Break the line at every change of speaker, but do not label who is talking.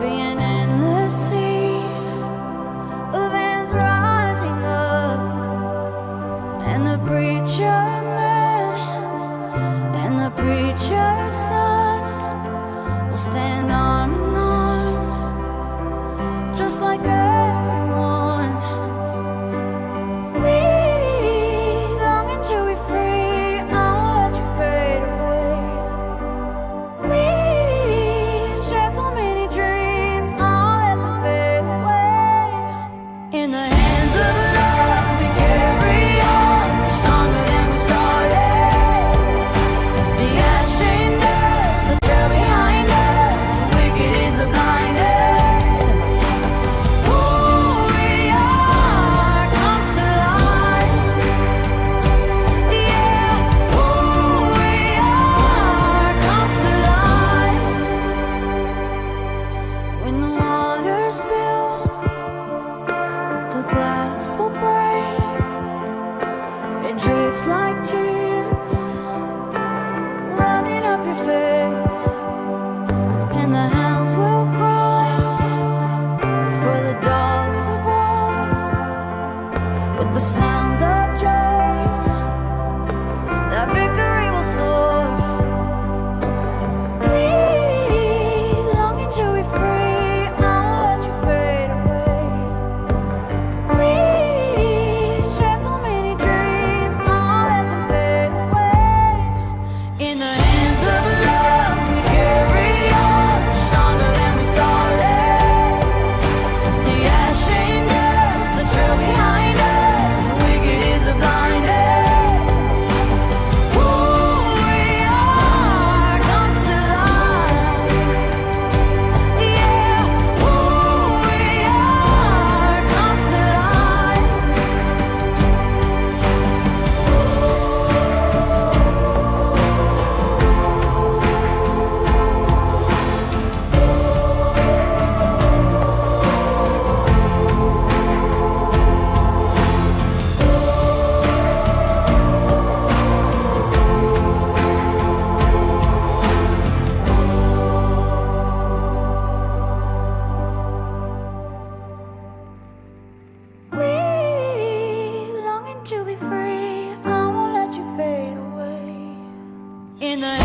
be an endless sea of hands rising up, and the preacher man and the preacher's son will stand arm in arm, just like everyone. We longing to be free, I won't let you fade away. We shared so many dreams, I won't let them fade away. In the hands of love we carry on, stronger than we started. The ash shamed us, the trail behind us, wicked is the blinded. Who we are comes to life. Yeah, who we are comes to life. When the water spills, the glass will break. It drips like tears running up your face, and the hounds will cry for the dogs of war with the sounds of joy. That victory will soar. We longing to be free, I won't let you fade away. We shared so many dreams, I won't let them fade away. In the hands of love we carry on, stronger than we started. The ash shamed us, the trail behind us, wicked is the blinded. Who we are comes to life. Yeah, who we are comes to life. We longing to be free, I won't let you fade away. In the